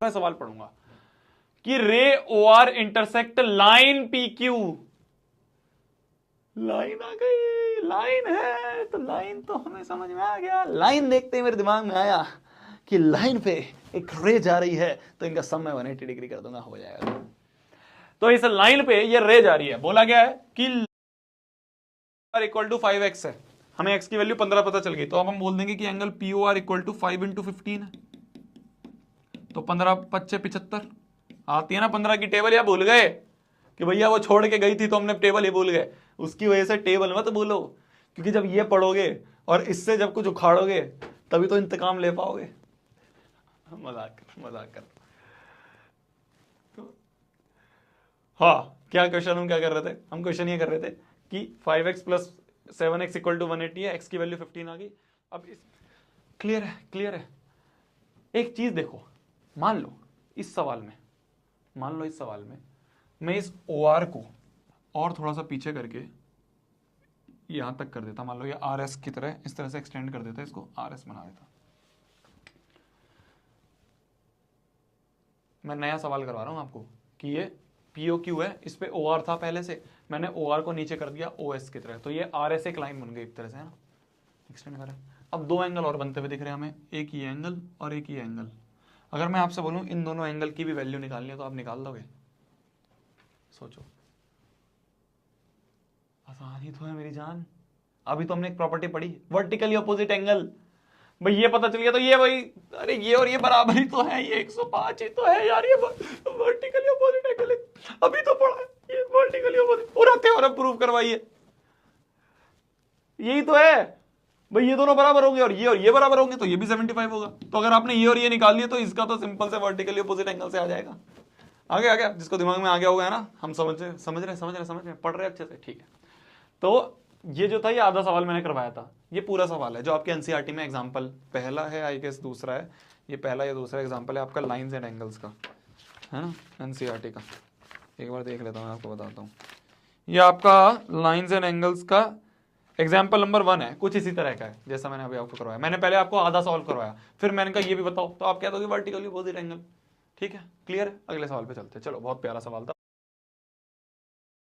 मैं सवाल पढ़ूंगा कि ray O R intersect line P Q. Line आ गई, लाइन है तो लाइन तो हमें समझ में आ गया। लाइन देखते ही मेरे दिमाग में आया कि लाइन पे एक रे जा रही है तो इनका सम मैं 180 डिग्री कर दूंगा, हो जाएगा। तो इस लाइन पे ये रे जा रही है, बोला गया है कि इक्वल टू 5x है, हमें x की वैल्यू 15 पता चल गई, तो अब हम बोल देंगे कि angle P O R equal to 5 into 15 है, तो 15 पच्चे 75 आती है ना 15 की टेबल, या भूल गए कि भैया वो छोड़ के गई थी तो हमने टेबल ही भूल गए, उसकी वजह से टेबल मत बोलो, क्योंकि जब ये पढ़ोगे और इससे जब कुछ उखाड़ोगे तभी तो इंतकाम ले पाओगे। मजाक कर। हाँ, क्या क्वेश्चन हम क्या कर रहे थे, हम क्वेश्चन ये कर रहे थे कि 5x plus 7x equal to 180 है, x की वैल्यू 15 आ गई। अब इस क्लियर है। एक चीज देखो, मान लो इस सवाल में मैं इस OR को और थोड़ा सा पीछे करके यहां तक कर देता, मान लो ये RS की तरह इस तरह से एक्सटेंड कर देता, इसको RS बना देता। मैं नया सवाल करवा रहा हूं आपको कि ये POQ है, इस पे OR था पहले से, मैंने OR को नीचे कर दिया OS की तरह, तो ये RS एक लाइन बन गई एक तरह से, है ना, एक्सटेंड करें। अब दो एंगल और बनते हुए दिख रहे हैं हमें, एक ये एंगल और एक ये एंगल। अगर मैं आपसे बोलूं इन दोनों एंगल की भी वैल्यू निकालनी है तो आप निकाल दोगे? सोचो, आसान ही तो है मेरी जान। अभी तो हमने एक प्रॉपर्टी पढ़ी, वर्टिकली अपोजिट एंगल। भाई ये पता चल गया तो ये भाई, अरे ये और ये बराबर ही तो है, ये 105 ही तो है यार, ये वर्टिकली अपोजिट एंगल है, अभी तो पढ़ा है ये वर्टिकली अपोजिट, पूरा थ्योरम प्रूव करवाइए, यही तो है भाई, ये दोनों बराबर होंगे और ये बराबर होंगे तो ये भी 75 होगा। तो अगर आपने ये और ये निकाल लिया तो इसका तो सिंपल से वर्टिकली अपोजिट एंगल से आ जाएगा। आ गया जिसको दिमाग में आ गया होगा, है ना, हम समझ रहे पढ़ रहे अच्छे से, ठीक है। तो ये जो था ये आधा सवाल मैंने करवाया था, ये पूरा सवाल है जो आपके एनसीईआरटी में एग्जाम्पल पहला है, आई गेस दूसरा है, ये पहला या दूसरा एग्जाम्पल है आपका लाइंस एंड एंगल्स का, है ना, एनसीईआरटी का। एक बार देख लेता हूँ, आपको बताता हूँ। ये आपका लाइंस एंड एंगल्स का एग्जाम्पल नंबर 1 है, कुछ इसी तरह का है जैसा मैंने अभी आपको करवाया। मैंने पहले आपको आधा सॉल्व करवाया, फिर मैंने कहा ये भी बताओ, तो आप क्या दोगे? Vertically opposite angle. ठीक है, क्लियर है? अगले सवाल पे चलते हैं। चलो, बहुत प्यारा सवाल था।